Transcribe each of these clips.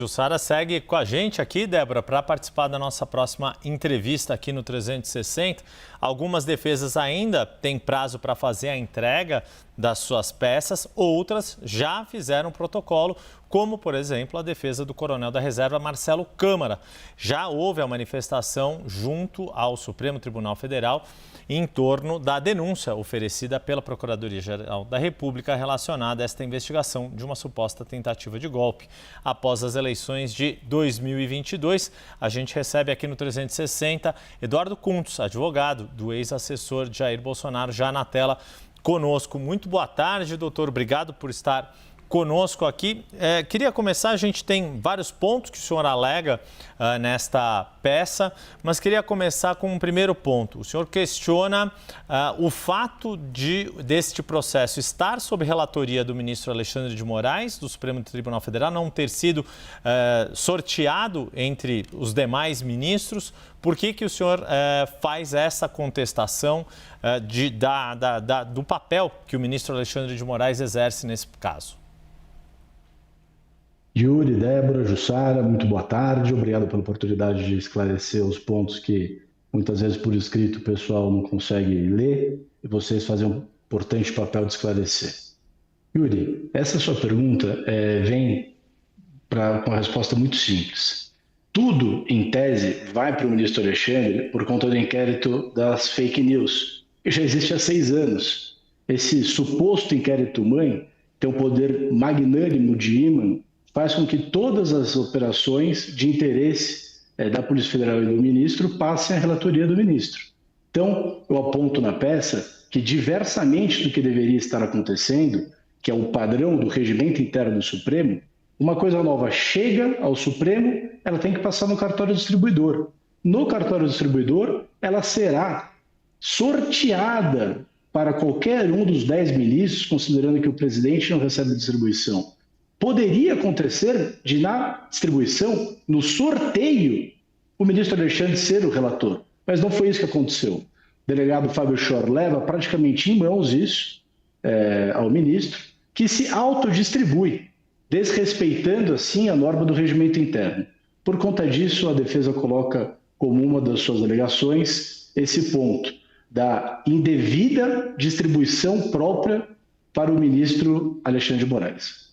Jussara segue com a gente aqui, Débora, para participar da nossa próxima entrevista aqui no 360. Algumas defesas ainda têm prazo para fazer a entrega das suas peças, outras já fizeram protocolo, como, por exemplo, a defesa do coronel da reserva Marcelo Câmara. Já houve a manifestação junto ao Supremo Tribunal Federal em torno da denúncia oferecida pela Procuradoria-Geral da República relacionada a esta investigação de uma suposta tentativa de golpe. Após as eleições de 2022, a gente recebe aqui no 360 Eduardo Kuntz, advogado do ex-assessor Jair Bolsonaro, já na tela conosco. Muito boa tarde, doutor. Obrigado por estar conosco aqui. Queria começar, a gente tem vários pontos que o senhor alega nesta peça, mas queria começar com um primeiro ponto. O senhor questiona o fato deste processo estar sob relatoria do ministro Alexandre de Moraes, do Supremo Tribunal Federal, não ter sido sorteado entre os demais ministros. Por que o senhor faz essa contestação do papel que o ministro Alexandre de Moraes exerce nesse caso? Yuri, Débora, Jussara, muito boa tarde. Obrigado pela oportunidade de esclarecer os pontos que muitas vezes por escrito o pessoal não consegue ler e vocês fazem um importante papel de esclarecer. Yuri, essa sua pergunta vem com uma resposta muito simples. Tudo, em tese, vai para o ministro Alexandre por conta do inquérito das fake news, que já existe há 6 anos. Esse suposto inquérito-mãe tem um poder magnânimo de ímã, faz com que todas as operações de interesse da Polícia Federal e do ministro passem à relatoria do ministro. Então, eu aponto na peça que, diversamente do que deveria estar acontecendo, que é o padrão do regimento interno do Supremo, uma coisa nova chega ao Supremo, ela tem que passar no cartório distribuidor. No cartório distribuidor, ela será sorteada para qualquer um dos 10 ministros, considerando que o presidente não recebe distribuição. Poderia acontecer de, na distribuição, no sorteio, o ministro Alexandre ser o relator, mas não foi isso que aconteceu. O delegado Fábio Schor leva praticamente em mãos isso ao ministro, que se autodistribui, desrespeitando assim a norma do regimento interno. Por conta disso, a defesa coloca como uma das suas alegações esse ponto da indevida distribuição própria para o ministro Alexandre de Moraes.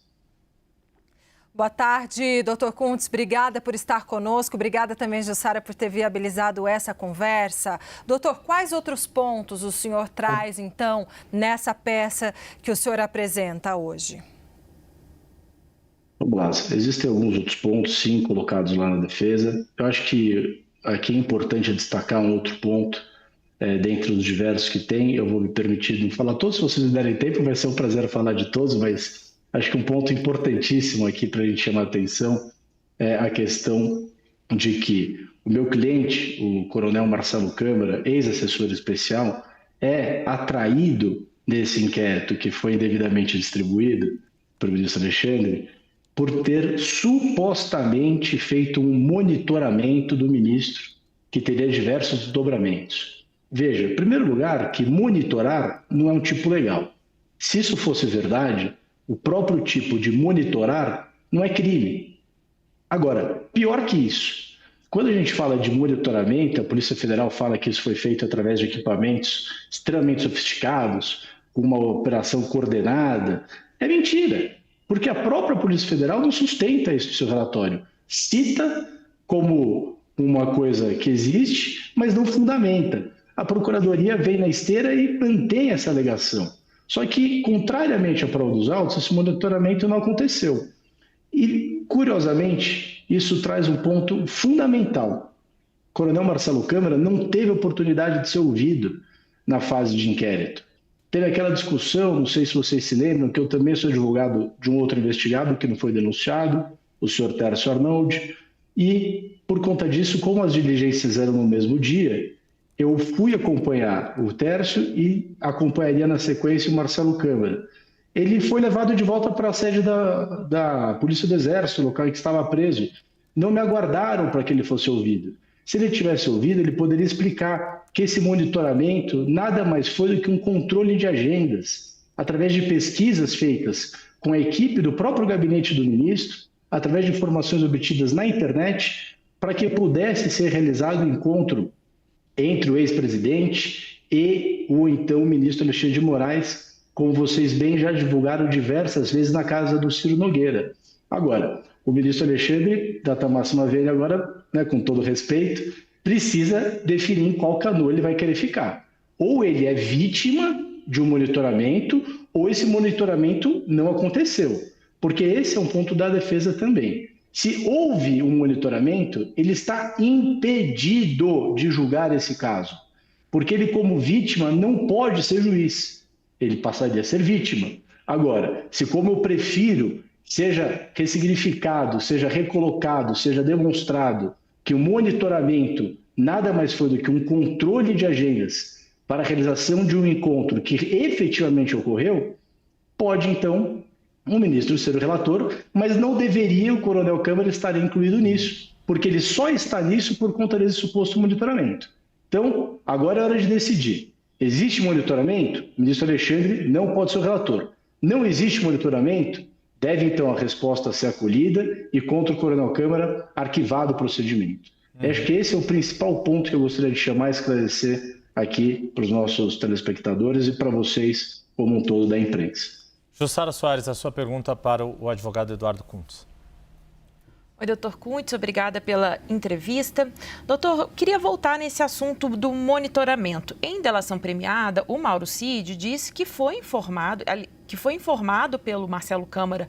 Boa tarde, doutor Kuntz. Obrigada por estar conosco. Obrigada também, Jussara, por ter viabilizado essa conversa. Doutor, quais outros pontos o senhor traz, então, nessa peça que o senhor apresenta hoje? Vamos lá. Existem alguns outros pontos, sim, colocados lá na defesa. Eu acho que aqui é importante destacar um outro ponto, dentre os diversos que tem. Eu vou me permitir não falar todos, se vocês me derem tempo, vai ser um prazer falar de todos, mas acho que um ponto importantíssimo aqui para a gente chamar a atenção é a questão de que o meu cliente, o coronel Marcelo Câmara, ex-assessor especial, é atraído nesse inquérito que foi indevidamente distribuído para o ministro Alexandre por ter supostamente feito um monitoramento do ministro que teria diversos desdobramentos. Veja, em primeiro lugar, que monitorar não é um tipo legal. Se isso fosse verdade, o próprio tipo de monitorar não é crime. Agora, pior que isso, quando a gente fala de monitoramento, a Polícia Federal fala que isso foi feito através de equipamentos extremamente sofisticados, com uma operação coordenada. É mentira, porque a própria Polícia Federal não sustenta isso no seu relatório. Cita como uma coisa que existe, mas não fundamenta. A Procuradoria vem na esteira e mantém essa alegação. Só que, contrariamente à prova dos autos, esse monitoramento não aconteceu. E, curiosamente, isso traz um ponto fundamental. O coronel Marcelo Câmara não teve oportunidade de ser ouvido na fase de inquérito. Teve aquela discussão, não sei se vocês se lembram, que eu também sou advogado de um outro investigado que não foi denunciado, o senhor Tércio Arnoldi, e, por conta disso, como as diligências eram no mesmo dia, eu fui acompanhar o Tércio e acompanharia na sequência o Marcelo Câmara. Ele foi levado de volta para a sede da Polícia do Exército, local em que estava preso. Não me aguardaram para que ele fosse ouvido. Se ele tivesse ouvido, ele poderia explicar que esse monitoramento nada mais foi do que um controle de agendas, através de pesquisas feitas com a equipe do próprio gabinete do ministro, através de informações obtidas na internet, para que pudesse ser realizado um encontro entre o ex-presidente e o então ministro Alexandre de Moraes, como vocês bem já divulgaram diversas vezes na casa do Ciro Nogueira. Agora, o ministro Alexandre, data máxima velha agora, né, com todo respeito, precisa definir em qual canoa ele vai querer ficar. Ou ele é vítima de um monitoramento, ou esse monitoramento não aconteceu. Porque esse é um ponto da defesa também. Se houve um monitoramento, ele está impedido de julgar esse caso. Porque ele, como vítima, não pode ser juiz. Ele passaria a ser vítima. Agora, se como eu prefiro, seja ressignificado, seja recolocado, seja demonstrado que o monitoramento nada mais foi do que um controle de agendas para a realização de um encontro que efetivamente ocorreu, pode, então, o ministro ser o relator, mas não deveria o coronel Câmara estar incluído nisso, porque ele só está nisso por conta desse suposto monitoramento. Então, agora é hora de decidir. Existe monitoramento? O ministro Alexandre não pode ser o relator. Não existe monitoramento? Deve, então, a resposta ser acolhida e, contra o coronel Câmara, arquivado o procedimento. Acho que esse é o principal ponto que eu gostaria de chamar e esclarecer aqui para os nossos telespectadores e para vocês como um todo da imprensa. Jussara Soares, a sua pergunta para o advogado Eduardo Kuntz. Oi, doutor Kuntz, obrigada pela entrevista. Doutor, queria voltar nesse assunto do monitoramento. Em delação premiada, o Mauro Cid disse que foi informado pelo Marcelo Câmara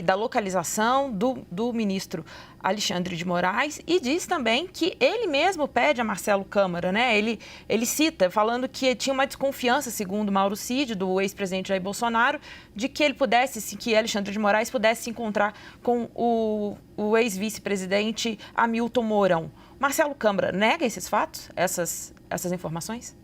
da localização do ministro Alexandre de Moraes e diz também que ele mesmo pede a Marcelo Câmara, né? Ele cita, falando que tinha uma desconfiança, segundo Mauro Cid, do ex-presidente Jair Bolsonaro, de que que Alexandre de Moraes pudesse se encontrar com o ex-vice-presidente Hamilton Mourão. Marcelo Câmara nega esses fatos, essas informações?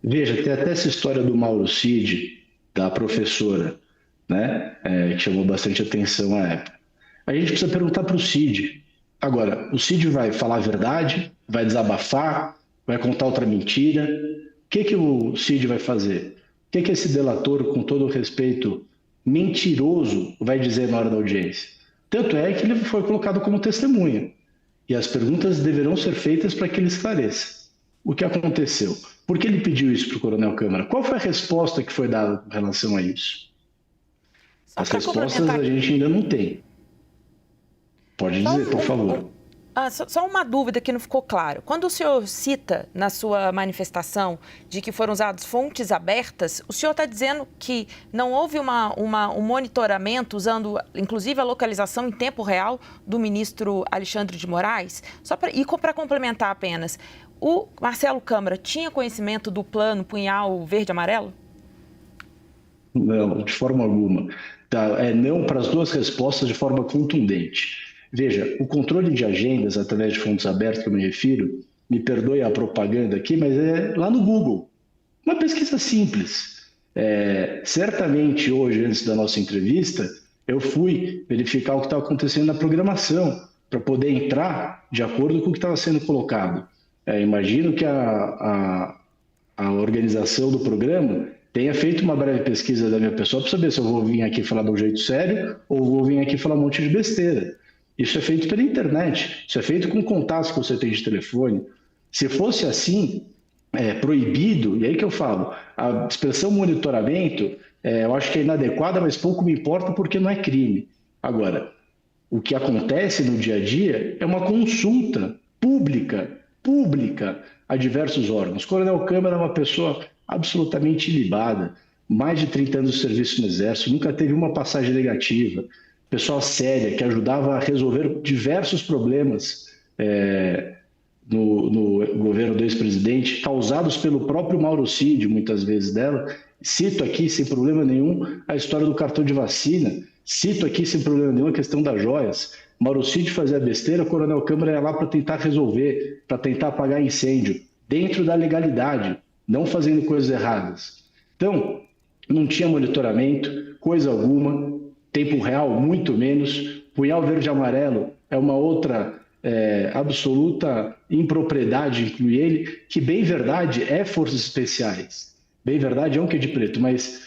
Veja, tem até essa história do Mauro Cid, da professora, né, que chamou bastante atenção à época. A gente precisa perguntar para o Cid. Agora, o Cid vai falar a verdade, vai desabafar, vai contar outra mentira. O que o Cid vai fazer? O que esse delator, com todo o respeito, mentiroso, vai dizer na hora da audiência? Tanto é que ele foi colocado como testemunha. E as perguntas deverão ser feitas para que ele esclareça. O que aconteceu? Por que ele pediu isso para o coronel Câmara? Qual foi a resposta que foi dada com relação a isso? As respostas a gente ainda não tem. Pode dizer, por favor. Só uma dúvida que não ficou claro. Quando o senhor cita na sua manifestação de que foram usadas fontes abertas, o senhor está dizendo que não houve um monitoramento usando, inclusive, a localização em tempo real do ministro Alexandre de Moraes? E para complementar apenas, o Marcelo Câmara tinha conhecimento do plano Punhal Verde-Amarelo? Não, de forma alguma. Não para as duas respostas de forma contundente. Veja, o controle de agendas através de fontes abertas que eu me refiro, me perdoe a propaganda aqui, mas é lá no Google. Uma pesquisa simples. Certamente hoje, antes da nossa entrevista, eu fui verificar o que estava acontecendo na programação, para poder entrar de acordo com o que estava sendo colocado. Imagino que a organização do programa tenha feito uma breve pesquisa da minha pessoa para saber se eu vou vir aqui falar de um jeito sério ou vou vir aqui falar um monte de besteira. Isso é feito pela internet, isso é feito com contatos que você tem de telefone. Se fosse assim, proibido, e aí que eu falo, a expressão monitoramento, eu acho que é inadequada, mas pouco me importa porque não é crime. Agora, o que acontece no dia a dia é uma consulta pública a diversos órgãos. O coronel Câmara é uma pessoa absolutamente ilibada, mais de 30 anos de serviço no Exército, nunca teve uma passagem negativa, pessoa séria, que ajudava a resolver diversos problemas no governo do ex-presidente, causados pelo próprio Mauro Cid, muitas vezes dela. Cito aqui, sem problema nenhum, a história do cartão de vacina. Cito aqui, sem problema nenhum, a questão das joias. Mauro Cid fazia besteira, o coronel Câmara ia lá para tentar resolver, para tentar apagar incêndio, dentro da legalidade, não fazendo coisas erradas. Então, não tinha monitoramento, coisa alguma, tempo real, muito menos. Punhal verde e amarelo é uma outra absoluta impropriedade incluir ele, que bem verdade é forças especiais. Bem verdade é um quê de preto, mas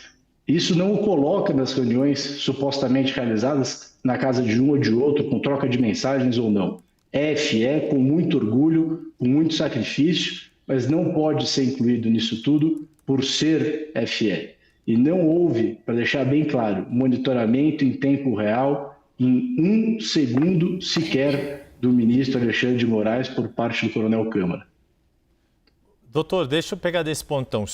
isso não o coloca nas reuniões supostamente realizadas na casa de um ou de outro, com troca de mensagens ou não. É FE, com muito orgulho, com muito sacrifício, mas não pode ser incluído nisso tudo por ser FE. E não houve, para deixar bem claro, monitoramento em tempo real, em 1 segundo sequer, do ministro Alexandre de Moraes por parte do Coronel Câmara. Doutor, deixa eu pegar desse ponto, então. O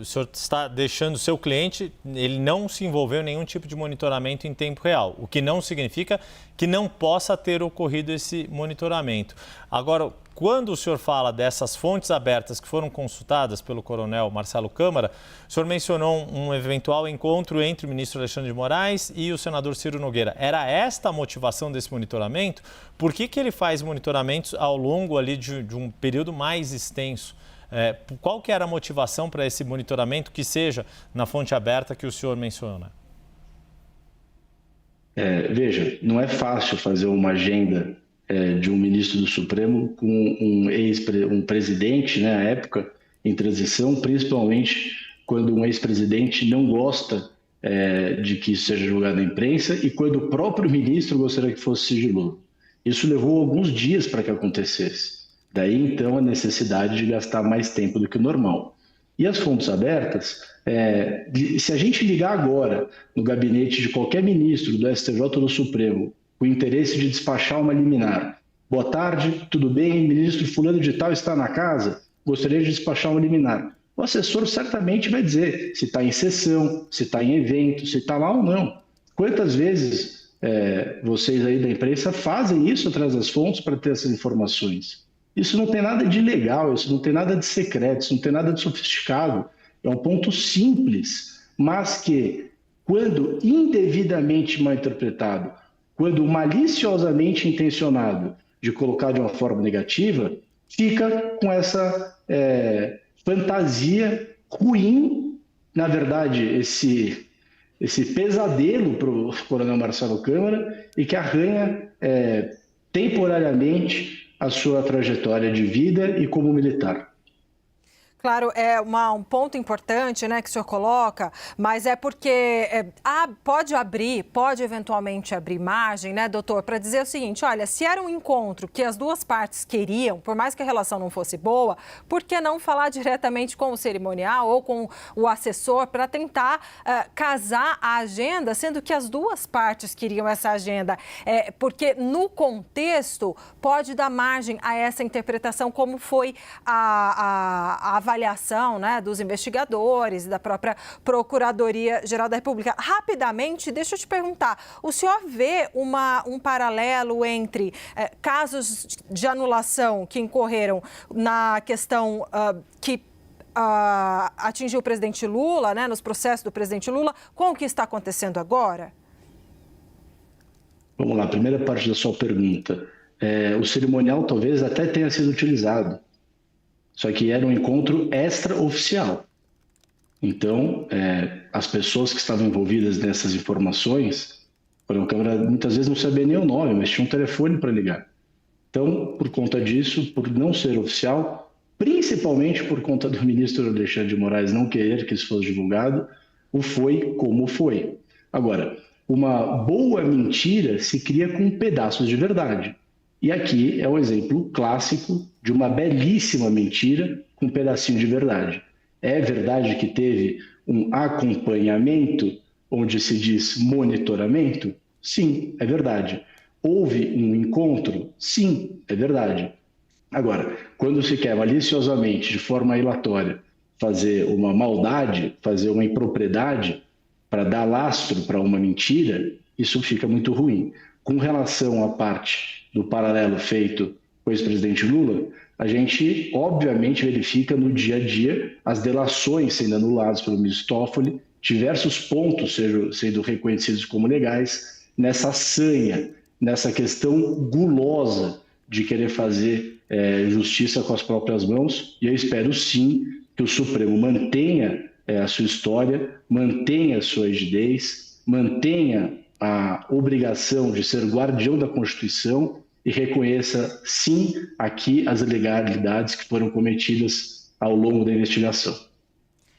senhor está deixando o seu cliente, ele não se envolveu em nenhum tipo de monitoramento em tempo real, o que não significa que não possa ter ocorrido esse monitoramento. Agora, quando o senhor fala dessas fontes abertas que foram consultadas pelo coronel Marcelo Câmara, o senhor mencionou um eventual encontro entre o ministro Alexandre de Moraes e o senador Ciro Nogueira. Era esta a motivação desse monitoramento? Por que ele faz monitoramentos ao longo ali de um período mais extenso? Qual que era a motivação para esse monitoramento que seja na fonte aberta que o senhor menciona? Veja, não é fácil fazer uma agenda de um ministro do Supremo com um presidente, né, à época, em transição, principalmente quando um ex-presidente não gosta de que isso seja divulgado na imprensa e quando o próprio ministro gostaria que fosse sigiloso. Isso levou alguns dias para que acontecesse. Daí, então, a necessidade de gastar mais tempo do que o normal. E as fontes abertas, se a gente ligar agora no gabinete de qualquer ministro do STJ ou do Supremo, com o interesse de despachar uma liminar, boa tarde, tudo bem, ministro fulano de tal está na casa, gostaria de despachar uma liminar. O assessor certamente vai dizer se está em sessão, se está em evento, se está lá ou não. Quantas vezes vocês aí da imprensa fazem isso atrás das fontes para ter essas informações? Isso não tem nada de ilegal, isso não tem nada de secreto, isso não tem nada de sofisticado. É um ponto simples, mas que, quando indevidamente mal interpretado, quando maliciosamente intencionado de colocar de uma forma negativa, fica com essa fantasia ruim, na verdade, esse pesadelo para o coronel Marcelo Câmara e que arranha temporariamente a sua trajetória de vida e como militar. Claro, é um ponto importante, né, que o senhor coloca, mas é porque pode eventualmente abrir margem, né, doutor, para dizer o seguinte: olha, se era um encontro que as duas partes queriam, por mais que a relação não fosse boa, por que não falar diretamente com o cerimonial ou com o assessor para tentar casar a agenda, sendo que as duas partes queriam essa agenda? Porque no contexto pode dar margem a essa interpretação, como foi a avaliação, né, dos investigadores e da própria Procuradoria-Geral da República. Rapidamente, deixa eu te perguntar, o senhor vê um paralelo entre casos de anulação que incorreram na questão que atingiu o presidente Lula, né, nos processos do presidente Lula, com o que está acontecendo agora? Vamos lá, primeira parte da sua pergunta. O cerimonial talvez até tenha sido utilizado, só que era um encontro extraoficial. Então, as pessoas que estavam envolvidas nessas informações, a Câmara muitas vezes não sabia nem o nome, mas tinha um telefone para ligar. Então, por conta disso, por não ser oficial, principalmente por conta do ministro Alexandre de Moraes não querer que isso fosse divulgado, o foi como foi. Agora, uma boa mentira se cria com pedaços de verdade. E aqui é um exemplo clássico de uma belíssima mentira com um pedacinho de verdade. É verdade que teve um acompanhamento, onde se diz monitoramento? Sim, é verdade. Houve um encontro? Sim, é verdade. Agora, quando se quer maliciosamente, de forma ilatória, fazer uma maldade, fazer uma impropriedade para dar lastro para uma mentira, isso fica muito ruim. Com relação à parte do paralelo feito com o ex-presidente Lula, a gente, obviamente, verifica no dia a dia as delações sendo anuladas pelo ministro Toffoli, diversos pontos sendo reconhecidos como legais, nessa sanha, nessa questão gulosa de querer fazer justiça com as próprias mãos. E eu espero, sim, que o Supremo mantenha a sua história, mantenha a sua rigidez, mantenha a obrigação de ser guardião da Constituição e reconheça, sim, aqui as ilegalidades que foram cometidas ao longo da investigação.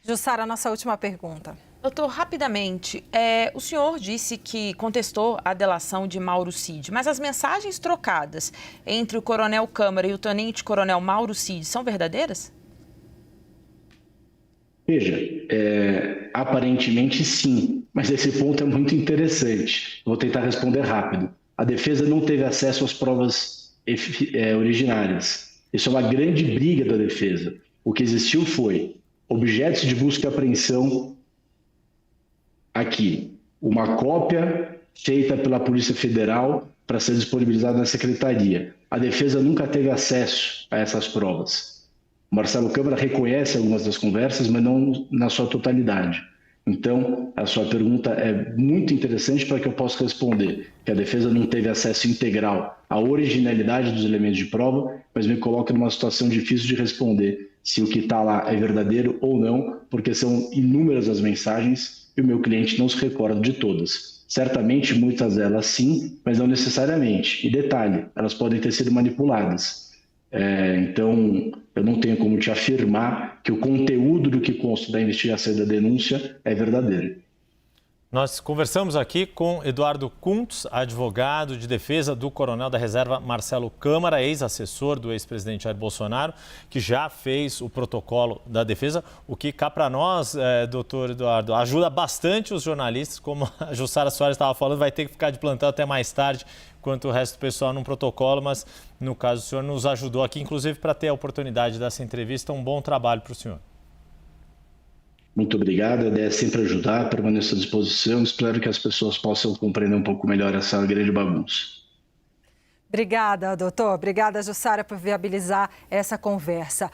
Jussara, nossa última pergunta. Doutor, rapidamente, o senhor disse que contestou a delação de Mauro Cid, mas as mensagens trocadas entre o coronel Câmara e o tenente-coronel Mauro Cid são verdadeiras? Veja, aparentemente sim, mas esse ponto é muito interessante. Vou tentar responder rápido. A defesa não teve acesso às provas originárias. Isso é uma grande briga da defesa. O que existiu foi objetos de busca e apreensão aqui, uma cópia feita pela Polícia Federal para ser disponibilizada na Secretaria. A defesa nunca teve acesso a essas provas. O Marcelo Câmara reconhece algumas das conversas, mas não na sua totalidade. Então, a sua pergunta é muito interessante para que eu possa responder, que a defesa não teve acesso integral à originalidade dos elementos de prova, mas me coloca numa situação difícil de responder se o que está lá é verdadeiro ou não, porque são inúmeras as mensagens e o meu cliente não se recorda de todas. Certamente, muitas delas sim, mas não necessariamente. E detalhe, elas podem ter sido manipuladas. Então, eu não tenho como te afirmar que o conteúdo do que consta da investigação e da denúncia é verdadeiro. Nós conversamos aqui com Eduardo Kuntz, advogado de defesa do coronel da reserva Marcelo Câmara, ex-assessor do ex-presidente Jair Bolsonaro, que já fez o protocolo da defesa, o que cá para nós, doutor Eduardo, ajuda bastante os jornalistas, como a Jussara Soares estava falando, vai ter que ficar de plantão até mais tarde, enquanto o resto do pessoal num protocolo, mas no caso o senhor nos ajudou aqui, inclusive para ter a oportunidade dessa entrevista. Um bom trabalho para o senhor. Muito obrigado, a ideia é sempre ajudar, permaneço à disposição, espero que as pessoas possam compreender um pouco melhor essa grande bagunça. Obrigada, doutor. Obrigada, Jussara, por viabilizar essa conversa.